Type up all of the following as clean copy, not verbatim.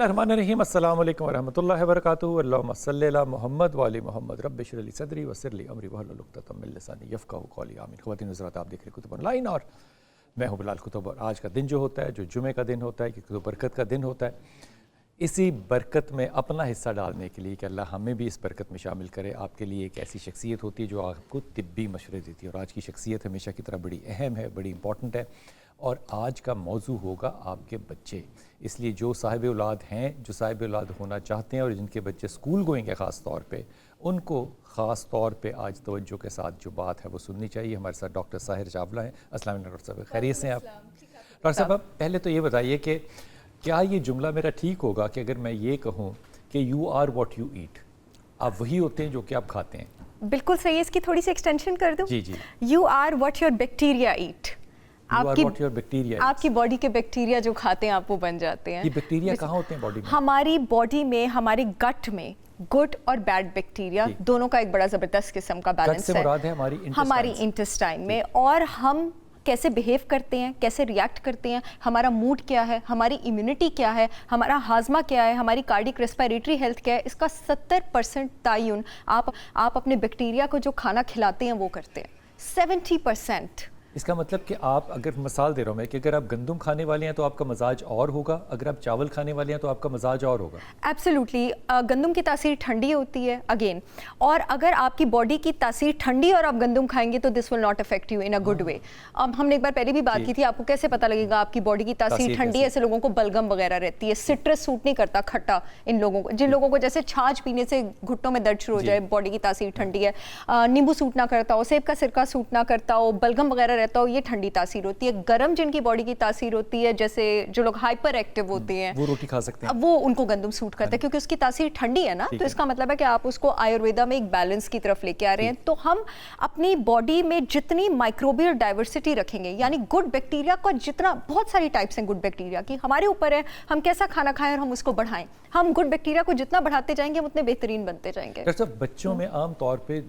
बिस्मिल्लाहिर्रहमानिर्रहीम अस्सलाम वालेकुम वरहमतुल्लाहि वबरकातुहू अल्लाहुम्मा सल्लि अला मुहम्मद व आलि मुहम्मद रब्बि इश्रह ली सदरी वयस्सिर ली अमरी वहलुल उक़दतम मिन लिसानी यफ़क़हू क़ौली आमीन। ख़वातीन हज़रात, आप देख रहे कुतुब ऑनलाइन और मैं हूँ बिलाल कुतुब। और आज का दिन जो होता है, जो जुमे का दिन होता है, कि तो बरकत का दिन होता है, इसी बरकत में अपना हिस्सा डालने के लिए कि अल्लाह हमें भी इस बरकत में शामिल करे। आपके लिए एक ऐसी शख्सियत होती है जो आपको तिब्बी मशवरे देती है, और आज की शख्सियत हमेशा की तरह बड़ी अहम है, बड़ी इंपॉर्टेंट है। और आज का मौजू होगा आपके बच्चे। इसलिए जो साहिब औलाद हैं, जो साहिब औलाद होना चाहते हैं और जिनके बच्चे स्कूल गोइंग है ख़ास तौर पे, उनको ख़ास तौर पे आज तवज्जो के साथ जो बात है वो सुननी चाहिए। हमारे साथ डॉक्टर साहिर चावला हैं। अस्सलाम वालेकुम डॉक्टर साहब, खैरियत से हैं आप? डॉक्टर साहब, आप पहले तो ये बताइए कि क्या ये जुमला मेरा ठीक होगा कि अगर मैं ये कहूँ कि you are what you eat, आप वही होते हैं जो कि आप खाते हैं? बिल्कुल सही है। इसकी थोड़ी सी एक्सटेंशन कर दूं। जी जी। You are what your bacteria eat. आपकी बॉडी के बैक्टीरिया जो खाते हैं आप वो बन जाते हैं। ये बैक्टीरिया कहाँ होते हैं बॉडी में? हमारी बॉडी में, हमारे गट में गुड और बैड बैक्टीरिया दोनों का एक बड़ा ज़बरदस्त किस्म का बैलेंस है हमारी इंटेस्टाइन में। और हम कैसे बिहेव करते हैं, कैसे रिएक्ट करते हैं, हमारा मूड क्या है, हमारी इम्यूनिटी क्या है, हमारा हाजमा क्या है, हमारी कार्डिक रेस्पिरेटरी हेल्थ क्या है, इसका 70% तयन आप अपने बैक्टीरिया को जो खाना खिलाते हैं वो करते हैं। 70%। इसका मतलब कि आप, अगर मिसाल दे रहा हूँ मैं, कि अगर आप गंदम खाने वाले हैं तो आपका मजाज और होगा, अगर आप चावल खाने वाले हैं तो आपका मजाज और होगा। एब्सोल्युटली। गंदम की तासीर ठंडी होती है अगेन, और अगर आपकी बॉडी की तासीर ठंडी और आप गंदम खाएंगे तो this will not affect you in a good way. अब हमने एक बार पहले भी बात की थी, आपको कैसे पता लगेगा आपकी बॉडी की तासीर ठंडी है? ऐसे लोगों को बलगम वगैरह रहती है, सिट्रस सूट नहीं करता, खट्टा। इन लोगों को, जिन लोगों को जैसे छाछ पीने से घुटनों में दर्द शुरू हो जाए, बॉडी की तासीर ठंडी है, नींबू सूट ना करता हो, सेब का सिरका सूट ना करता हो, बलगम वगैरह रहता हो, ये ठंडी तासीर होती है। गरम जिनकी बॉडी की तासीर होती है, जैसे जो लोग हाइपर एक्टिव होते हैं, वो रोटी खा सकते हैं, वो उनको गंदम सूट करता है क्योंकि उसकी तासीर ठंडी है ना। तो इसका मतलब है कि आप उसको आयुर्वेदा में एक बैलेंस की तरफ लेके आ रहे हैं। तो हम अपनी बॉडी में जितनी माइक्रोबियल डाइवर्सिटी रखेंगे, यानी गुड बैक्टीरिया का जितना, बहुत सारी टाइप्स हैं गुड बैक्टीरिया की, हमारे ऊपर है हम कैसा खाना खाएं और हम उसको बढ़ाएं। हम गुड बैक्टीरिया को जितना बढ़ाते जाएंगे हम उतने बेहतरीन बनते जाएंगे। डॉक्टर साहब, बच्चों में आम तौर पे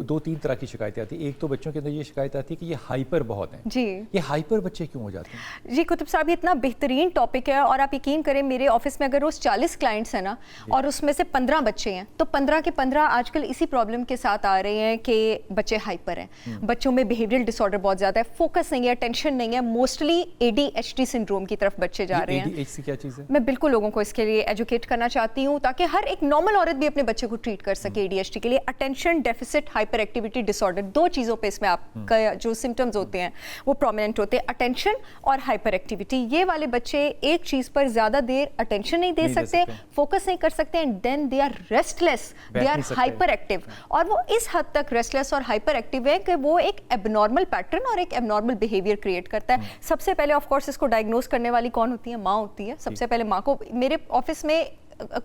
2-3 तरह की शिकायतें आती है। एक तो बच्चों के अंदर ये शिकायत आती है कि ये हाइपर बहुत हैं। जी, ये हाइपर बच्चे क्यों हो जाते हैं? जी कुतुब साहब, ये इतना बेहतरीन टॉपिक है। और आप यकीन करें, मेरे ऑफिस में अगर रोज 40 क्लाइंट्स हैं ना, और उसमें से 15 बच्चे हैं, तो 15 के 15 आजकल इसी प्रॉब्लम के साथ आ रहे हैं कि बच्चे हाइपर हैं। बच्चों में बिहेवियरल डिसऑर्डर बहुत ज़्यादा है, फोकस नहीं है, टेंशन नहीं है, मोस्टली ADHD सिंड्रोम की तरफ बच्चे जा रहे हैं। ADHD क्या चीज़ है? मैं बिल्कुल लोगों को इसके लिए एजुकेट करना चाहती हूँ ताकि हर एक नॉर्मल औरत भी अपने बच्चे को ट्रीट कर सके। ADHD के लिए attention deficit hyper activity disorder, 2 चीज़ों पे इसमें आपका जो सिम्टम्स होते हैं वो प्रोमिनेंट होते हैं, अटेंशन और हाइपर एक्टिविटी। ये वाले बच्चे एक चीज़ पर ज़्यादा देर अटेंशन नहीं दे सकते, फोकस नहीं कर सकते, and then they are restless, they are hyperactive. और वो इस हद तक रेस्टलेस और हाइपर एक्टिव है कि वो एक एबनॉर्मल पैटर्न और एक एबनॉर्मल बिहेवियर क्रिएट करता है। सबसे पहले ऑफ कोर्स इसको डायग्नोज करने वाली कौन होती है? माँ होती है। सबसे पहले माँ को, मेरे ऑफिस में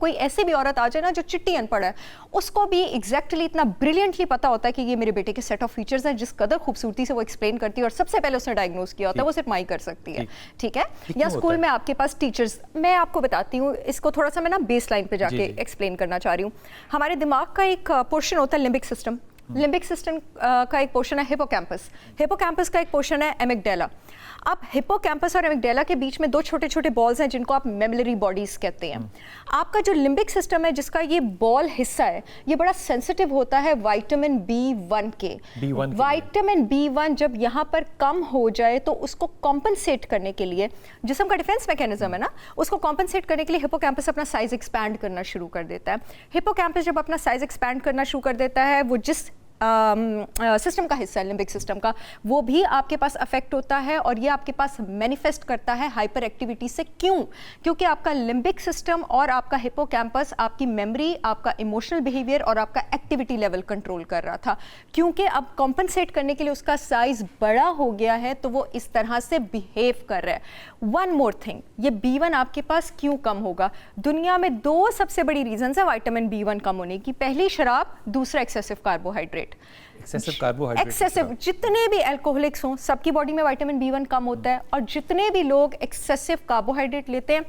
कोई ऐसी भी औरत आ जाए ना जो चिट्टी अनपढ़ है, उसको भी एग्जैक्टली इतना ब्रिलियंटली पता होता है कि ये मेरे बेटे के सेट ऑफ फीचर्स हैं, जिस कदर खूबसूरती से वो एक्सप्लेन करती है और सबसे पहले उसने डायग्नोज किया होता है, वो सिर्फ माँ ही कर सकती है। ठीक है? या स्कूल में आपके पास टीचर्स, मैं आपको बताती हूँ इसको थोड़ा सा, मैं ना बेस लाइन पे जाके एक्सप्लेन करना चाह रही हूँ। हमारे दिमाग का एक पोर्शन होता है लिम्बिक सिस्टम। लिम्बिक सिस्टम का एक पोर्शन है हिपोकैम्पस, हिपोकैम्पस का एक पोर्शन है एमिगडाला। अब हिपोकैम्पस और एमिगडाला के बीच में 2 छोटे छोटे बॉल्स हैं जिनको आप मेमोरी बॉडीज कहते हैं। आपका जो लिम्बिक सिस्टम है, जिसका ये बॉल हिस्सा है, ये बड़ा सेंसिटिव होता है विटामिन B1 के। विटामिन B1 जब यहाँ पर कम हो जाए तो उसको कॉम्पनसेट करने के लिए, जिस्म का डिफेंस मैकेनिज्म है ना, उसको कॉम्पनसेट करने के लिए हिपोकैम्पस अपना साइज एक्सपैंड करना शुरू कर देता है। हिपोकैम्पस जब अपना साइज एक्सपैंड करना शुरू कर देता है, वो जिस सिस्टम का हिस्सा है लिम्बिक सिस्टम का, वो भी आपके पास अफेक्ट होता है और ये आपके पास मैनिफेस्ट करता है हाइपर एक्टिविटी से। क्यों? क्योंकि आपका लिम्बिक सिस्टम और आपका हिपोकैम्पस आपकी मेमोरी, आपका इमोशनल बिहेवियर और आपका एक्टिविटी लेवल कंट्रोल कर रहा था। क्योंकि अब कॉम्पनसेट करने के लिए उसका साइज बड़ा हो गया है तो वो इस तरह से बिहेव कर रहा है। वन मोर थिंग, ये B1 आपके पास क्यों कम होगा? दुनिया में 2 सबसे बड़ी रीजंस है विटामिन B1 कम होने की। पहली शराब, दूसरा एक्सेसिव कार्बोहाइड्रेट। एक्सेसिव जितने भी अल्कोहलिक्स हों, सबकी बॉडी में विटामिन B1 कम होता है, और जितने भी लोग एक्सेसिव कार्बोहाइड्रेट लेते हैं,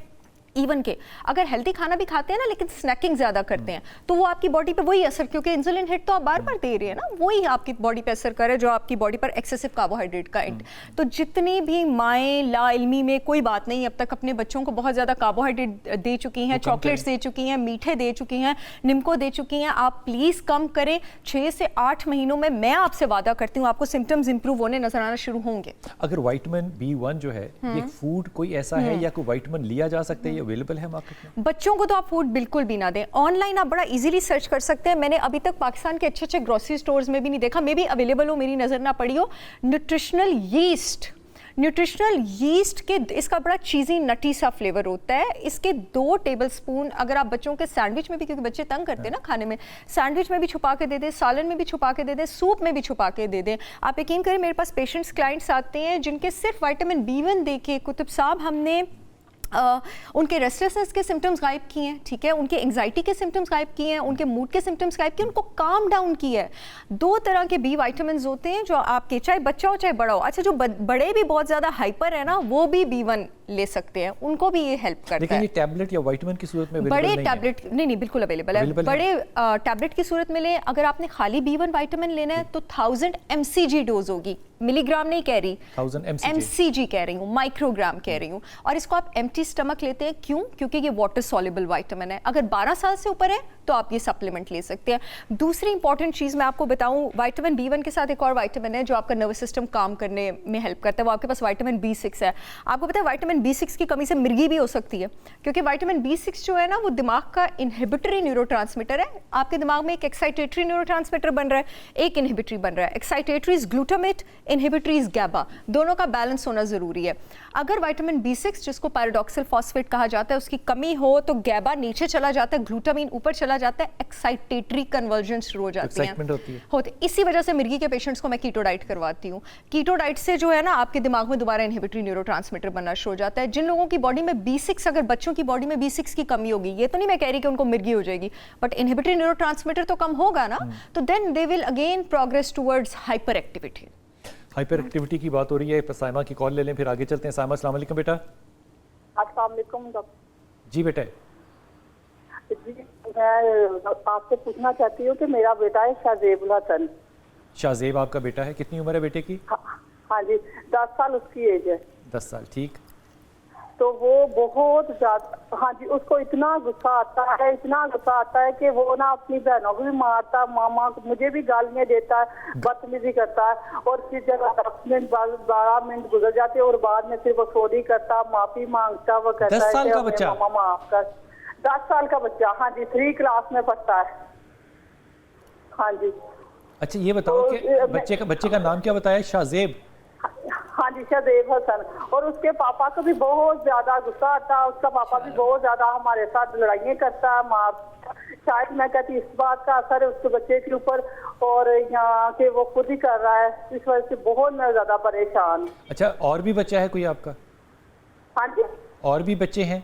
इवन के अगर हेल्दी खाना भी खाते हैं ना लेकिन स्नैकिंग ज़्यादा करते हैं तो वो आपकी बॉडी पे वही असर, क्योंकि इंसुलिन हिट तो आप बार बार दे रहे हैं ना, वही आपकी बॉडी पे असर करे जो आपकी बॉडी पर एक्सेसिव कार्बोहाइड्रेट का इंट। तो जितनी भी माएँ ला इल्मी में कोई बात नहीं अब तक अपने बच्चों को बहुत ज़्यादा कार्बोहाइड्रेट दे चुकी हैं, चॉकलेट्स दे चुकी हैं, मीठे दे चुकी हैं, निम्को दे चुकी हैं, आप प्लीज़ कम करें। 6 से 8 महीनों में मैं आपसे वादा करती हूँ आपको सिम्टम्स इंप्रूव होने नजर आना शुरू होंगे। अगर विटामिन B1 जो है ये फूड कोई ऐसा है या कोई विटामिन लिया जा सकता है, ये अवेलेबल है मार्केट में? बच्चों को तो आप फूड बिल्कुल भी ना दें। ऑनलाइन आप बड़ा इजीली सर्च कर सकते हैं, मैंने अभी तक पाकिस्तान के अच्छे अच्छे ग्रोसरी स्टोर्स में भी नहीं देखा, मे भी अवेलेबल हो, मेरी नज़र ना पड़ी हो। न्यूट्रिशनल यीस्ट के इसका बड़ा चीज़ी नटी सा फ्लेवर होता है, इसके 2 टेबलस्पून अगर आप बच्चों के सैंडविच में भी, क्योंकि बच्चे तंग करते हैं ना खाने में, सैंडविच में भी छुपा के दे दें, सालन में भी छुपा के दे दें, सूप में भी छुपा के दे दें। आप यकीन करें मेरे पास पेशेंट्स क्लाइंट्स आते हैं जिनके सिर्फ विटामिन B1 दे के कुतुब साहब हमने उनके रेस्टलेसनेस के सिम्टम्स गायब किए हैं, ठीक है, उनके एंजाइटी के सिम्टम्स गायब किए हैं, उनके मूड के सिम्टम्स गायब किए, उनको काम डाउन किया है। 2 तरह के बी विटामिन होते हैं जो आपके, चाहे बच्चा हो चाहे बड़ा हो, अच्छा जो बड़े भी बहुत ज़्यादा हाइपर है ना वो भी B1 ले सकते हैं, उनको भी ये हेल्प करता है। लेकिन ये टैबलेट या विटामिन की सूरत में बड़े टैबलेट नहीं बिल्कुल अवेलेबल है, बड़े टैबलेट की सूरत में लें। अगर आपने खाली B1 विटामिन लेना है तो 1000 mcg डोज होगी, मिलीग्राम नहीं कह रही, 1000 mcg कह रही हूँ, माइक्रोग्राम कह रही हूँ। और इसको आप एम्प्टी स्टमक लेते हैं, क्यों? क्योंकि ये वाटर सॉल्युबल विटामिन है। अगर 12 साल से ऊपर है तो आप ये सप्लीमेंट ले सकते हैं। दूसरी इंपॉर्टेंट चीज़ मैं आपको बताऊं, विटामिन B1 के साथ एक और विटामिन है जो आपका नर्वस सिस्टम काम करने में हेल्प करता है, वो आपके पास विटामिन B6 है। आपको पता है विटामिन B6 की कमी से मिर्गी भी हो सकती है, क्योंकि विटामिन B6 जो है ना वो दिमाग का इनहिबिटरी न्यूरोट्रांसमीटर है। आपके दिमाग में एक एक्साइटेटरी न्यूरोट्रांसमीटर बन रहा है, एक इनहिबिटरी बन रहा है। Excitatory is glutamate, inhibitory is गैबा, दोनों का बैलेंस होना जरूरी है। अगर विटामिन B6 जिसको पैराडॉक्सिल फॉस्फेट कहा जाता है उसकी कमी हो तो गैबा नीचे चला जाता है, ग्लूटामिन ऊपर चला जाता है, एक्साइटेटरी कन्वर्जन शुरू हो जाती है, होती। इसी वजह से मिर्गी के पेशेंट्स को मैं कीटो डाइट करवाती हूँ। कीटो डाइट से जो है ना आपके दिमाग में दोबारा इनहिबिटरी न्यूरोट्रांसमीटर बनना शुरू हो जाता है। जिन लोगों की बॉडी में B6, अगर बच्चों की बॉडी में B6 की कमी होगी, ये तो नहीं मैं कह रही कि उनको मिर्गी हो जाएगी, बट इनहिबिटरी न्यूरोट्रांसमीटर तो कम होगा ना, तो then they will again progress towards hyperactivity. Hyperactivity की बात हो रही है, साइमा की कॉल ले लें फिर आगे चलते हैं। साइमा, अस्सलाम वालेकुम बेटा। अस्सलाम वालेकुम डॉक्टर जी बेटा। जी, मैं आपसे पूछना चाहती हूँ कि मेरा बेटा है शाहजेब हसन। शाहजेब आपका बेटा है, कितनी उम्र है बेटे की? हाँ जी, 10 साल उसकी एज है। 10 साल, ठीक। तो वो बहुत ज्यादा, हाँ जी, उसको इतना गुस्सा आता है, इतना गुस्सा आता है कि वो ना अपनी बहनों को भी मारता, मामा मुझे भी गालियाँ देता है, बदतमीजी करता है। और फिर जब 10 मिनट 12 मिनट गुजर जाते हैं और बाद में फिर वो सॉरी करता, माफी मांगता, वो कहता है 10 साल का बच्चा? मामा माफ कर। 10 साल का बच्चा, हाँ जी, 3 क्लास में पढ़ता है। हाँ जी। अच्छा ये बताओ तो कि बच्चे का नाम क्या बताया? शाहजेब? हाँ जी, शाहजेब हसन। और उसके पापा को भी बहुत ज्यादा गुस्सा आता है, उसका पापा भी बहुत ज्यादा हमारे साथ लड़ाइयाँ करता है, मार। शायद मैं कहती इस बात का असर है उसके बच्चे के ऊपर, और यहाँ के वो खुद ही कर रहा है, इस वजह से बहुत मैं ज्यादा परेशान। अच्छा, और भी बच्चा है कोई आपका? हाँ जी, और भी बच्चे हैं?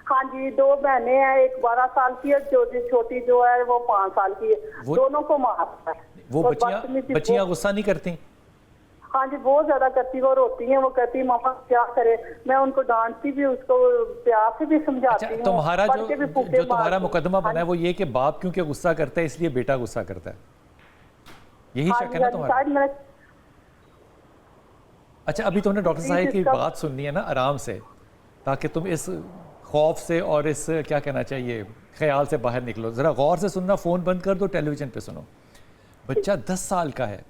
हाँ जी, 2 बहनें हैं, एक 12 साल की है, जो छोटी जो है वो 5 साल की है। दोनों को मारता है। वो बच्चियां गुस्सा नहीं करती? हाँ जी, बहुत ज्यादा करती, वो रोती हैं, वो कहती है मामा क्या करे। मैं उनको डांटती भी, उसको प्यार से भी समझाती हूँ। तुम्हारा जो तुम्हारा मुकदमा बना है वो ये कि बाप क्योंकि गुस्सा करता है इसलिए बेटा गुस्सा करता है, यही शक है ना तुम्हारा? अच्छा, अभी तुमने डॉक्टर साहब की बात सुननी है ना आराम से, ताकि तुम इस खौफ से और इस क्या कहना चाहिए ख्याल से बाहर निकलो। ज़रा गौर से सुनना, फ़ोन बंद कर दो, टेलीविज़न पे सुनो। बच्चा 10 साल का है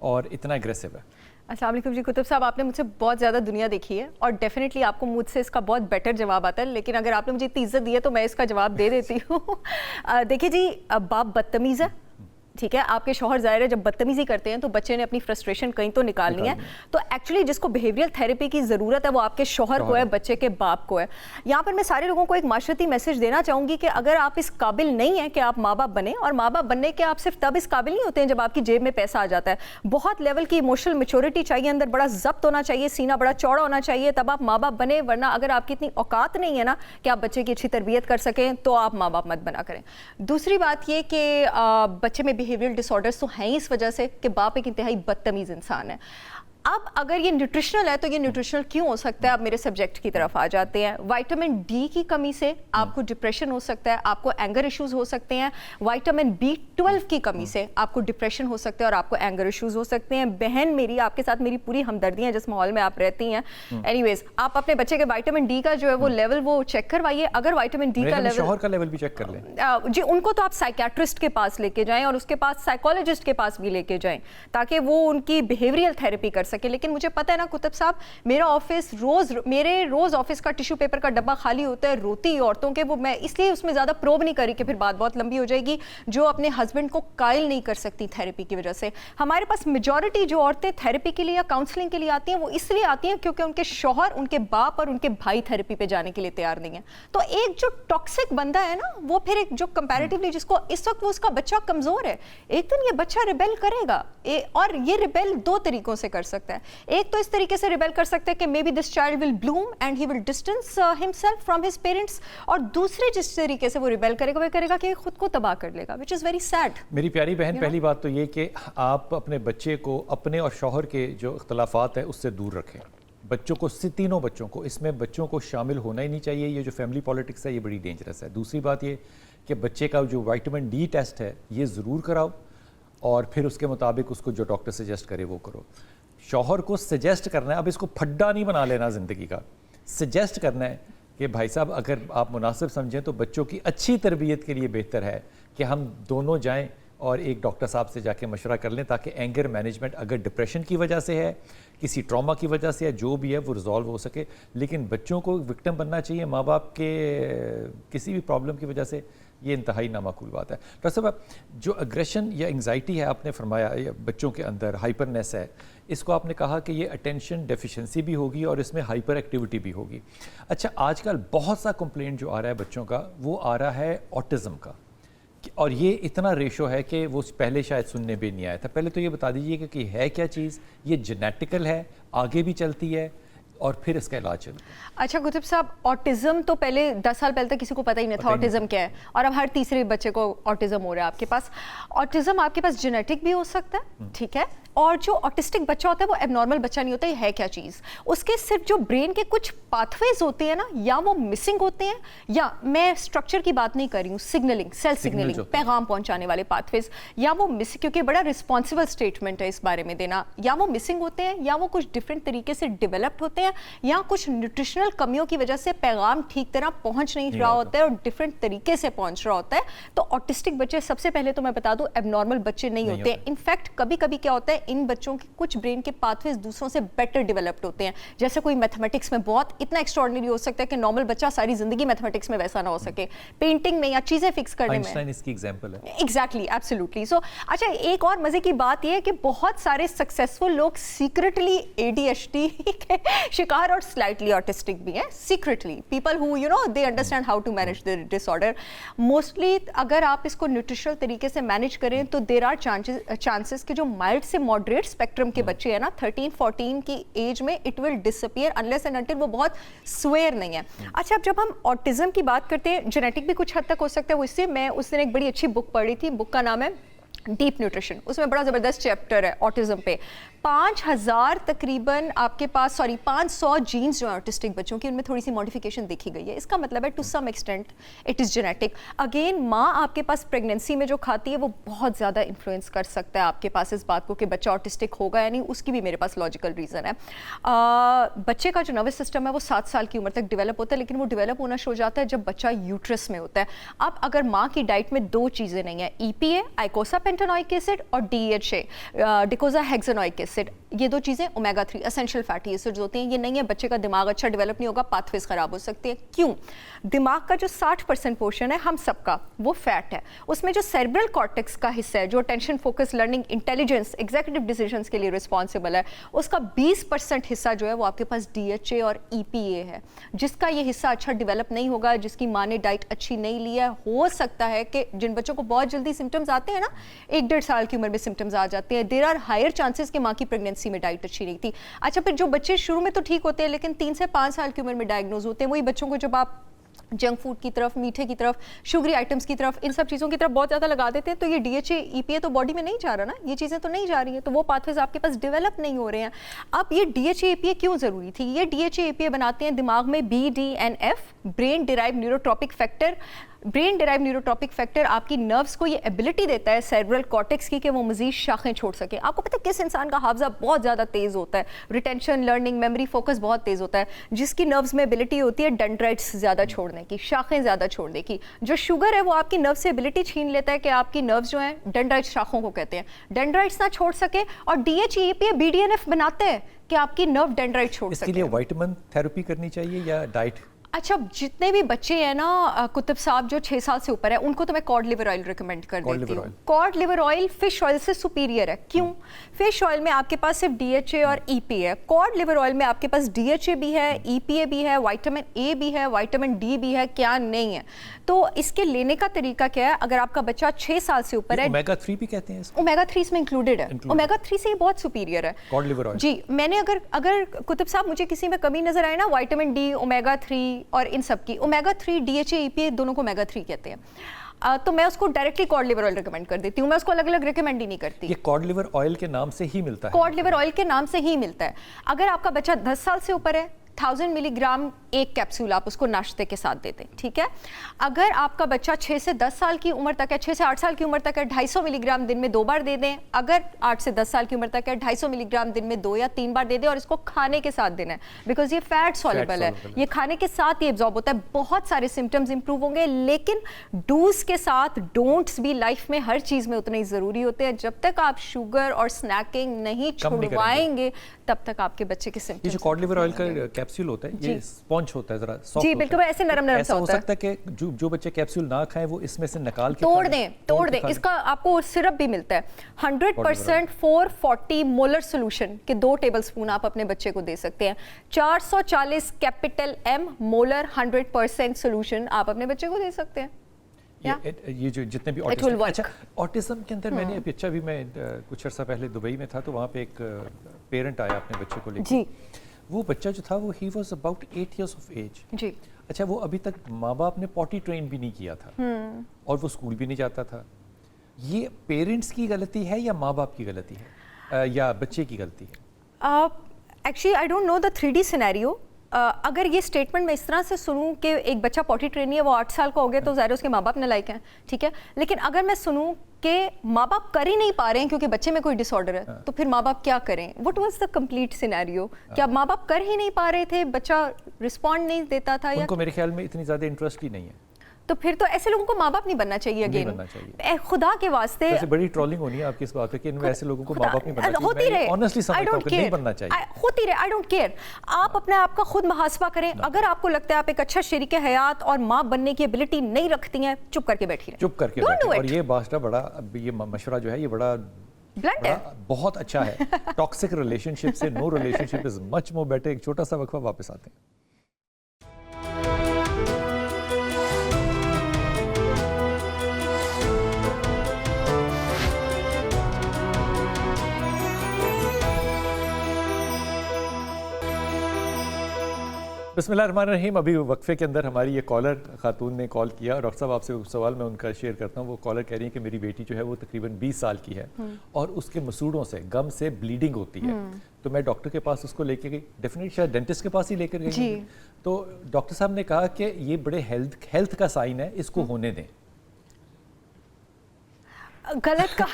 और इतना एग्रेसिव है। अस्सलाम वालेकुम जी कुतुब साहब, आपने मुझसे बहुत ज़्यादा दुनिया देखी है और डेफिनेटली आपको मुझसे इसका बहुत बेटर जवाब आता है, लेकिन अगर आपने मुझे इतनी इज्जत दी है तो मैं इसका जवाब दे देती हूँ। देखिए जी, बाप बदतमीज़ है, ठीक है, आपके शौहर ज़ाहिर है जब बदतमीजी करते हैं तो बच्चे ने अपनी फ्रस्ट्रेशन कहीं तो निकालनी है। तो एक्चुअली जिसको बिहेवियरल थेरेपी की ज़रूरत है वो आपके शौहर को है, बच्चे के बाप को है। यहाँ पर मैं सारे लोगों को एक माशरती मैसेज देना चाहूँगी कि अगर आप इस काबिल नहीं हैं कि आप माँ बाप बने, और माँ बाप बनने के आप सिर्फ तब इस काबिल नहीं होते हैं जब आपकी जेब में पैसा आ जाता है, बहुत लेवल की इमोशनल मेच्योरिटी चाहिए, अंदर बड़ा जब्त होना चाहिए, सीना बड़ा चौड़ा होना चाहिए, तब आप माँ बाप बने। वरना अगर आपकी इतनी औकात नहीं है ना कि आप बच्चे की अच्छी तरबियत कर सकें तो आप माँ बाप मत बना करें। दूसरी बात ये कि बच्चे में बिहेवियरल डिसऑर्डर्स तो हैं इस वजह से कि बाप एक इंतहाई बदतमीज़ इंसान है। अब अगर ये न्यूट्रिशनल है तो ये न्यूट्रिशनल क्यों हो सकता है? अब मेरे सब्जेक्ट की तरफ आ जाते हैं। विटामिन डी की कमी से आपको डिप्रेशन हो सकता है, आपको एंगर इश्यूज हो सकते हैं। विटामिन B12 की कमी से आपको डिप्रेशन हो सकता है और आपको एंगर इश्यूज हो सकते हैं। बहन मेरी, आपके साथ मेरी पूरी हमदर्दी है जिस माहौल में आप रहती हैं। एनीवेज, आप अपने बच्चे के विटामिन डी का जो है वो लेवल वो चेक करवाइए। अगर विटामिन डी का लेवल, शौहर का लेवल भी चेक कर लें जी, उनको तो आप साइकियाट्रिस्ट के पास लेके जाएं और उसके पास साइकोलॉजिस्ट के पास भी लेके जाएं ताकि वो उनकी बिहेवियरल थेरेपी कर सके। लेकिन मुझे पता है ना कुतुब साहब, मेरे रोज ऑफिस का टिश्यू पेपर का डब्बा खाली होता है रोती औरतों के, वो मैं इसलिए उसमें ज्यादा प्रोब नहीं करी कि फिर बात बहुत लंबी हो जाएगी, जो अपने हस्बैंड को कायल नहीं कर सकती थेरेपी की वजह से। हमारे पास मेजॉरिटी जो औरतें थेरेपी के लिए या काउंसलिंग के लिए आती हैं वो इसलिए आती हैं क्योंकि उनके शौहर, उनके बाप और उनके भाई थेरेपी पे जाने के लिए तैयार नहीं है। तो एक जो टॉक्सिक बंदा है ना, वो फिर एक जो कंपैरेटिवली जिसको इस वक्त वो उसका बच्चा कमजोर है, एक दिन ये बच्चा रिबेल करेगा। और ये रिबेल दो तरीकों से कर सकता है। एक तो इस तरीके से रिबेल कर सकता है कि may be this child will Bloom and he will distance himself from his parents, और दूसरे जिस तरीके से वो रिबेल करेगा वो करेगा कि खुद को तबाह कर लेगा, व्हिच इज वेरी सैड। मेरी प्यारी बहन, पहली बात तो ये कि आप अपने बच्चे को अपने और शौहर के जो इख्तलाफात है उससे दूर रखें। बच्चों को, तीनों बच्चों को, इसमें बच्चों को शामिल होना ही नहीं चाहिए। ये जो फैमिली पॉलिटिक्स है ये बड़ी डेंजरस है। दूसरी बात ये कि बच्चे का जो विटामिन डी टेस्ट है ये ज़रूर कराओ और फिर उसके मुताबिक उसको जो डॉक्टर सजेस्ट करे वो करो। शौहर को सजेस्ट करना है, अब इसको फड्डा नहीं बना लेना ज़िंदगी का, सजेस्ट करना है कि भाई साहब अगर आप मुनासिब समझें तो बच्चों की अच्छी तरबियत के लिए बेहतर है कि हम दोनों जाएं और एक डॉक्टर साहब से जाके मशवरा कर लें ताकि एंगर मैनेजमेंट अगर डिप्रेशन की वजह से है, किसी ट्रॉमा की वजह से है, जो भी है वो रिजॉल्व हो सके। लेकिन बच्चों को विक्टिम बनना चाहिए माँ बाप के किसी भी प्रॉब्लम की वजह से, ये इंतहाई नामाकूल बात है। डॉक्टर साहब, जो एग्रेशन या एंग्जाइटी है आपने फरमाया या बच्चों के अंदर हाइपरनेस है, इसको आपने कहा कि ये अटेंशन डेफिशिएंसी भी होगी और इसमें हाइपर एक्टिविटी भी होगी। अच्छा, आजकल बहुत सा कंप्लेंट जो आ रहा है बच्चों का, वो आ रहा है ऑटिज़म का, और ये इतना रेशो है कि वो पहले शायद सुनने भी नहीं आया था। पहले तो ये बता दीजिए कि है क्या चीज़, ये जेनेटिकल है, आगे भी चलती है और फिर इसका इलाज चलता है? अच्छा कुतुब साहब, ऑटिज्म तो पहले 10 साल पहले तक किसी को पता ही नहीं था ऑटिज्म क्या है, और अब हर तीसरे बच्चे को ऑटिज्म हो रहा है आपके पास। ऑटिज्म आपके पास जेनेटिक भी हो सकता है, ठीक है, और जो ऑटिस्टिक बच्चा होता है वो एबनॉर्मल बच्चा नहीं होता। ये है क्या चीज़, उसके सिर्फ जो ब्रेन के कुछ पाथवेज होते हैं ना, या वो मिसिंग होते हैं, या मैं स्ट्रक्चर की बात नहीं कर रही हूँ, सिग्नलिंग, सेल सिग्नलिंग, पैगाम पहुंचाने वाले पाथवेज, या वो मिसिंग, क्योंकि बड़ा रिस्पॉन्सिबल स्टेटमेंट है इस बारे में देना, या वो मिसिंग होते हैं, या वो कुछ डिफरेंट तरीके से डेवलप्ड होते हैं, या कुछ न्यूट्रिशनल कमियों की वजह से पैगाम ठीक तरह पहुंच नहीं रहा होता है और डिफरेंट तरीके से पहुंच रहा होता है। तो ऑटिस्टिक बच्चे, सबसे पहले तो मैं बता दूं, एबनॉर्मल बच्चे नहीं होते हैं। इनफैक्ट कभी कभी क्या होता है, इन बच्चों के कुछ ब्रेन के पाथवेज दूसरों से बेटर डेवलप्ड होते हैं। जैसे कोई मैथमेटिक्स में बहुत इतना एक्स्ट्राऑर्डिनरी हो सकता है कि नॉर्मल बच्चा सारी जिंदगी मैथमेटिक्स में वैसा ना हो सके, पेंटिंग में या चीजें फिक्स करने में। आइंस्टाइन इसकी एग्जांपल है। Exactly, absolutely. सो अच्छा, एक और मजे की बात यह है कि बहुत सारे सक्सेसफुल लोग सीक्रेटली ADHD के शिकार और स्लाइटली ऑटिस्टिक भी हैं, secretly. People who you know they understand how to manage the disorder. Mostly अगर आप इसको न्यूट्रिशनल तरीके से मैनेज करें तो देयर आर चांसेस कि जो माइल्ड से मॉडरेट स्पेक्ट्रम के बच्चे हैं ना, 13-14 की एज में, it will disappear unless and until वो बहुत स्वेयर नहीं है। अच्छा, अब जब हम ऑटिज्म की बात करते हैं, जेनेटिक भी कुछ हद तक हो सकता है। वो इससे मैं उस दिन एक बड़ी अच्छी बुक पढ़ी थी, बुक का नाम है डीप न्यूट्रिशन। उसमें बड़ा ज़बरदस्त चैप्टर है ऑटिज्म पे। 5000 तकरीबन आपके पास, 500 जीन्स जो है ऑटिस्टिक बच्चों की, उनमें थोड़ी सी मॉडिफिकेशन देखी गई है। इसका मतलब है to some extent it is genetic. Again, माँ आपके पास प्रेगनेंसी में जो खाती है वो बहुत ज़्यादा इन्फ्लुएंस कर सकता है आपके पास इस बात को कि बच्चा ऑटिस्टिक होगा या नहीं। उसकी भी मेरे पास लॉजिकल रीज़न है। बच्चे का जो नर्वस सिस्टम है वो 7 साल की उम्र तक डेवलप होता है, लेकिन वो डेवलप होना शुरू हो जाता है जब बच्चा यूट्रस में होता है। अब अगर माँ की डाइट में 2 चीज़ें नहीं है, EPA आइकोसापेंटेनोइक एसिड और DHA डिकोसाहेक्सानोइक एसिड, ये 2 चीज़ें ओमेगा 3 एसेंशियल फैटी एसिड्स होती हैं, ये नहीं है, बच्चे का दिमाग अच्छा डेवलप नहीं होगा, पाथवेज खराब हो सकते हैं। क्यों? दिमाग का जो 60% पोर्शन है हम सबका, वो फैट है। उसमें जो सेरेब्रल कॉर्टेक्स का हिस्सा है, जो attention, focus, learning, intelligence, executive decisions के लिए रिस्पॉन्सिबल है, उसका 20% हिस्सा जो है वो आपके पास DHA और EPA है। जिसका ये हिस्सा अच्छा डेवलप नहीं होगा, जिसकी माँ ने डाइट अच्छी नहीं ली है, हो सकता है कि जिन बच्चों को बहुत जल्दी सिम्टम्स आते हैं ना, 1-1.5 साल की उम्र में सिम्टम्स आ जाते हैं, देयर आर हायर चांसेस कि माँ की प्रेगनेंसी में डाइट अच्छी नहीं थी। अच्छा, फिर जो बच्चे शुरू में तो ठीक होते हैं लेकिन 3 से 5 साल की उम्र में डायग्नोज होते हैं, वही बच्चों को जब आप जंक फूड की तरफ, मीठे की तरफ, शुगरी आइटम्स की तरफ, इन सब चीज़ों की तरफ बहुत ज़्यादा लगा देते हैं, तो ये DHA EPA तो बॉडी में नहीं जा रहा ना, ये चीज़ें तो नहीं जा रही हैं, तो वो पाथवेज आपके पास डेवलप नहीं हो रहे हैं। अब ये DHA EPA क्यों ज़रूरी थी? ये DHA EPA बनाते हैं दिमाग में BDNF, brain derive neurotrophic factor. Brain derive neurotrophic factor आपकी नर्व्स को ये एबिलिटी देता है सेरेब्रल कॉर्टेक्स की कि वो मजीद शाखें छोड़ सके। आपको पता है किस इंसान का हाफजा बहुत ज़्यादा तेज़ होता है, रिटेंशन, लर्निंग, मेमोरी, फोकस बहुत तेज़ होता है, जिसकी नर्व्स में एबिलिटी होती है डेंड्राइट्स ज़्यादा छोड़ने की, शाखें ज़्यादा छोड़ने की। जो शुगर है वो आपकी नर्व से एबिलिटी छीन लेता है कि आपकी नर्व्स जो हैं डेंड्राइट्स शाखों को कहते हैं, डेंड्राइट्स ना छोड़ सके, और DHA EPA BDNF बनाते हैं कि आपकी नर्व डेंड्राइट छोड़ सके। इसके लिए विटामिन थेरेपी करनी चाहिए या डाइट? अच्छा, जितने भी बच्चे हैं ना कुतुब साहब जो 6 साल से ऊपर है, उनको तो मैं कॉड लिवर ऑयल रिकमेंड कर देती हूँ। Cod liver oil fish oil से सुपीरियर है। क्यों? फिश ऑयल में आपके पास सिर्फ DHA और EPA है, कॉड लिवर ऑयल में आपके पास DHA भी है, EPA भी है, विटामिन A भी है, विटामिन D भी है, क्या नहीं है। तो इसके लेने का तरीका क्या है? अगर आपका बच्चा 6 साल से ऊपर है, ओमेगा 3 भी कहते हैं इसको? ओमेगा 3 इसमें इंक्लूडेड है, ओमेगा 3 से ये बहुत सुपीरियर है कॉड लिवर ऑयल। जी, मैंने अगर कुतुब साहब मुझे किसी में कमी नजर आए ना, विटामिन D, ओमेगा 3 और इन सब की, ओमेगा 3 DHA EPA दोनों को ओमेगा 3 कहते हैं, तो मैं उसको directly cod liver oil recommend कर देती हूँ, मैं उसको अलग अलग रिकमेंड ही नहीं करती। ये कॉड लिवर ऑयल के नाम से ही मिलता है? कॉड लिवर ऑयल के नाम से ही मिलता है। अगर आपका बच्चा 10 साल से ऊपर है, 1000 मिलीग्राम एक कैप्सूल आप उसको नाश्ते के साथ देते हैं, ठीक है। अगर आपका बच्चा 6 से 10 साल की उम्र तक है, 6 से 8 साल की उम्र तक है, 250 मिलीग्राम दिन में 2 बार दे दें। अगर 8 से 10 साल की उम्र तक है, 250 मिलीग्राम दिन में 2 या 3 बार दे दें, और इसको खाने के साथ देना है, बिकॉज ये फैट सॉल्युबल है, ये खाने के साथ ही एब्जॉर्ब होता है। बहुत सारे सिम्टम्स इंप्रूव होंगे, लेकिन डूज के साथ डोंट्स भी लाइफ में हर चीज़ में उतने ही ज़रूरी होते हैं। जब तक आप शुगर और स्नैकिंग नहीं छुड़वाएंगे, तब तक आपके बच्चे के सिम्टम्स। ये जो कॉड लिवर ऑयल का कैप्सूल होता है, ये स्पॉन्ज होता है, जरा सॉफ्ट जी बिल्कुल, ऐसे नरम नरम सा होता है। हो सकता है कि जो बच्चे कैप्सूल ना खाएं वो इसमें से निकाल के तोड़ दें। इसका आपको सिरप भी मिलता है 100% 440 मोलर सोल्यूशन के 2 टेबलस्पून आप अपने बच्चे को दे सकते हैं। 440 कैपिटल M मोलर 100% सोल्यूशन आप अपने बच्चे को दे सकते हैं। ये जो जितने भी ऑटिज्म के अंदर मैंने अभी अच्छा भी मैं कुछ अर्सा पहले दुबई में था, तो वहाँ पे एक पेरेंट आया अपने बच्चे को लेकर। वो बच्चा जो था वो he was about 8 years of age जी। अच्छा, वो अभी तक माँ बाप ने पॉटी ट्रेन भी नहीं किया था और वो स्कूल भी नहीं जाता था। ये पेरेंट्स की गलती है या माँ बाप की गलती है या बच्चे की गलती है? Actually I don't know the 3D scenario. अगर ये स्टेटमेंट मैं इस तरह से सुनूं कि एक बच्चा पॉटी ट्रेनी है, वो 8 साल का हो गया, तो ज़ाहिर उसके माँ बाप नालायक हैं, ठीक है। लेकिन अगर मैं सुनूं कि माँ बाप कर ही नहीं पा रहे हैं क्योंकि बच्चे में कोई डिसऑर्डर है, तो फिर माँ बाप क्या करें? What was the complete scenario? क्या माँ बाप कर ही नहीं पा रहे थे, बच्चा रिस्पॉन्ड नहीं देता था, उनको मेरे ख्याल में इतनी ज़्यादा इंटरेस्ट ही नहीं है? तो फिर तो ऐसे लोगों को माँ बाप नहीं बनना चाहिए। अगेन खुदा के वास्ते वैसे बड़ी ट्रोलिंग होनी है आपकी इस बात पे कि इनमें ऐसे लोगों को माँ बाप नहीं बनना चाहिए। होती रहे, ऑनेस्टली समझता हूं कि नहीं बनना चाहिए। होती रहे, आई डोंट केयर। आप अपने आप का खुद मुहासबा करें। अगर आपको लगता है आप एक अच्छा शरीक हयात और माँ बनने की एबिलिटी नहीं रखती हैं, चुप करके बैठी रहें, चुप करके बैठिए। और ये बास्टा बड़ा, ये मशवरा जो है ये बड़ा ब्लंट है, बहुत अच्छा है। टॉक्सिक रिलेशनशिप से no relationship is much more better. एक छोटा सा वक्फा, वापस आते हैं। बिस्मिल्लाहिर्रहमानिर्रहीम। अभी वक्फे के अंदर हमारी ये कॉलर खातून ने कॉल किया। डॉक्टर साहब, आपसे सवाल मैं उनका शेयर करता हूँ। वो कॉलर कह रही है कि मेरी बेटी जो है वो तकरीबन 20 साल की है और उसके मसूड़ों से गम से ब्लीडिंग होती है। तो मैं डॉक्टर के पास उसको लेके गई, डेफिनेटली शायद डेंटिस्ट के पास ही लेकर गई। तो डॉक्टर साहब ने कहा कि ये बड़े हेल्थ का साइन है, इसको होने दें। गलत का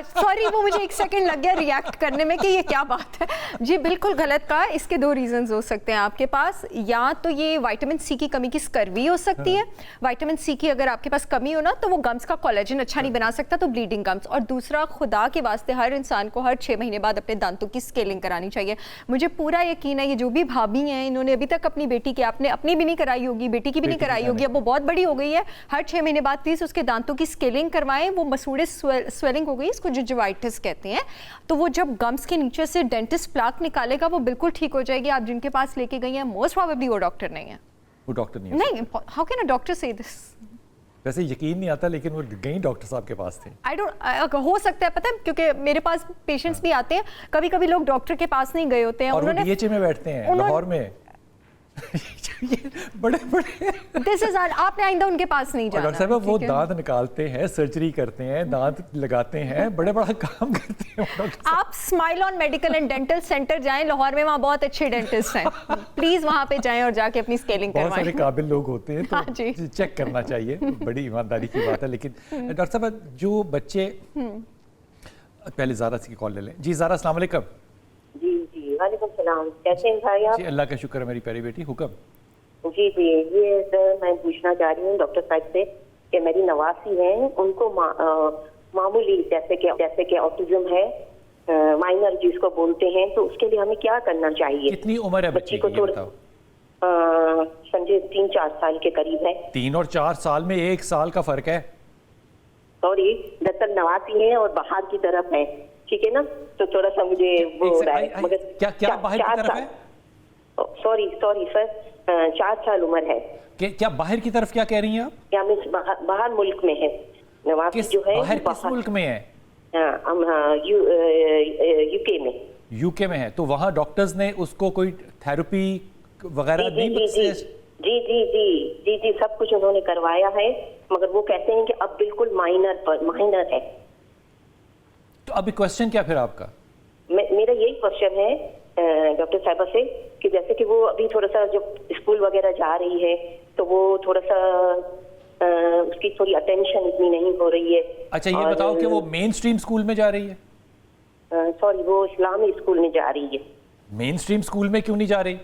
सॉरी, वो मुझे 1 सेकंड लग गया रिएक्ट करने में कि ये क्या बात है। जी बिल्कुल गलत का। इसके 2 रीजंस हो सकते हैं आपके पास। या तो ये विटामिन सी की कमी की स्कर्वी हो सकती है। विटामिन सी की अगर आपके पास कमी हो ना, तो वो गम्स का कोलेजन अच्छा नहीं बना सकता, तो ब्लीडिंग गम्स। और दूसरा, खुदा के वास्ते हर इंसान को हर 6 महीने बाद अपने दांतों की स्केलिंग करानी चाहिए। मुझे पूरा यकीन है ये जो भी भाभी हैं, इन्होंने अभी तक अपनी बेटी की, आपने अपनी भी नहीं कराई होगी, बेटी की भी नहीं कराई होगी, अब वो बहुत बड़ी हो गई है, हर 6 महीने बाद प्लीज उसके दांतों की स्केलिंग करवाएं। वो मसूड़े स्वेलिंग हो गई, इसको जिंजिवाइटिस कहते हैं। तो वो जब गम्स के नीचे से डेंटिस्ट प्लाक निकालेगा, वो बिल्कुल ठीक हो जाएगी। आप जिनके पास लेके गई हैं, मोस्ट प्रोबेबली वो डॉक्टर नहीं है। वो डॉक्टर नहीं है? नहीं, हाउ कैन अ डॉक्टर से दिस? वैसे यकीन नहीं आता, लेकिन वो गई डॉक्टर साहब के पास थे। आई डोंट, हो सकता है, पता है, क्योंकि मेरे पास पेशेंट्स भी आते हैं, कभी कभी लोग डॉक्टर के पास नहीं गए होते हैं, और उन्होंने DHA में बैठते हैं लाहौर में। ये बड़े बड़े दिस इज आपने आइंदा उनके पास नहीं जाना। डॉक्टर साहब वो ठीक है? दांत निकालते हैं, सर्जरी करते हैं, दांत लगाते हैं, बड़े बड़ा काम करते हैं डॉक्टर साहब। आप smile on medical and dental centre जाएं, लाहौर में, वहाँ बहुत अच्छे डेंटिस्ट हैं, प्लीज वहाँ पे जाएं और जाके अपनी स्केलिंग बहुत सारे करवाएं। काबिल लोग होते हैं हाँ तो जी। चेक करना चाहिए, बड़ी ईमानदारी की बात है। लेकिन डॉक्टर साहब जो बच्चे, पहले ज़ारा की कॉल ले लें। जी ज़ारा, अस्सलाम वालेकुम। जी जी, वालेकुम सलाम। कैसे हैं भाई आप? जी अल्लाह का शुक्र है मेरी प्यारी बेटी, हुक्म। जी जी, ये सर मैं पूछना चाह रही हूँ डॉक्टर साहब से कि मेरी नवासी है, उनको मामूली जैसे कि ऑटिज्म है, माइनर जिसको बोलते हैं, तो उसके लिए हमें क्या करना चाहिए? कितनी उम्र है बच्ची को की, ये बताओ। समझे 3-4 साल के करीब है। 3 और 4 साल में 1 साल का फर्क है। सॉरी, दरअसल नवासी है और बाहर की तरफ है, ठीक है ना, तो थोड़ा सा मुझे वो हो रहा है। मगर क्या क्या बाहर की तरफ है? सॉरी सर, 4 साल उम्र है। क्या बाहर की तरफ क्या कह रही हैं आप? क्या मिस बाहर मुल्क में है नवासी जो है? बाहर किस मुल्क में है? यूके में। यूके में है, तो वहाँ डॉक्टर्स ने उसको कोई थेरेपी वगैरह जी दी? जी जी, सब कुछ उन्होंने करवाया है, मगर वो कहते हैं कि अब बिल्कुल माइनर है। तो अभी क्वेश्चन क्या फिर आपका? मेरा यही क्वेश्चन है डॉक्टर साहिबा से कि जैसे कि वो अभी थोड़ा सा जब स्कूल वगैरह जा रही है तो वो थोड़ा सा उसकी थोड़ी अटेंशन इतनी नहीं हो रही है। अच्छा ये बताओ कि वो मेन स्ट्रीम स्कूल में जा रही है? सॉरी, वो इस्लामी स्कूल में जा रही है। मेन स्ट्रीम स्कूल में क्यों नहीं जा रही?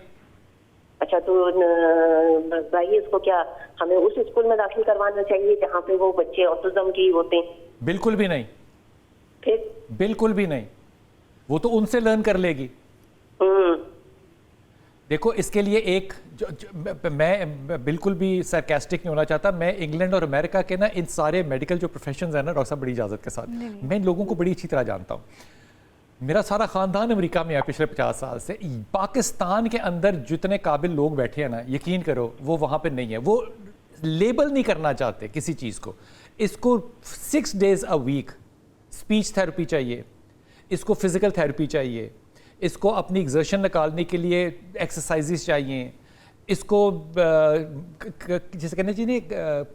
अच्छा, तो भाई इसको क्या हमें उस स्कूल में दाखिल करवाना चाहिए जहाँ पे वो बच्चे ऑटिज्म की होते हैं? बिल्कुल भी नहीं। फिर? बिल्कुल भी नहीं, वो तो उनसे लर्न कर लेगी। देखो इसके लिए एक मैं बिल्कुल भी सरकास्टिक नहीं होना चाहता, मैं इंग्लैंड और अमेरिका के ना इन सारे मेडिकल जो प्रोफेशंस हैं ना डॉक्टर साहब, बड़ी इजाज़त के साथ मैं इन लोगों को बड़ी अच्छी तरह जानता हूँ। मेरा सारा ख़ानदान अमेरिका में है पिछले 50 साल से। पाकिस्तान के अंदर जितने काबिल लोग बैठे हैं ना, यकीन करो वो वहाँ पे नहीं है। वो लेबल नहीं करना चाहते किसी चीज़ को। इसको 6 days a week speech therapy चाहिए, इसको फिज़िकल थेरेपी चाहिए, इसको अपनी एग्जर्शन निकालने के लिए एक्सरसाइजेस चाहिए, इसको जैसे कहना चाहिए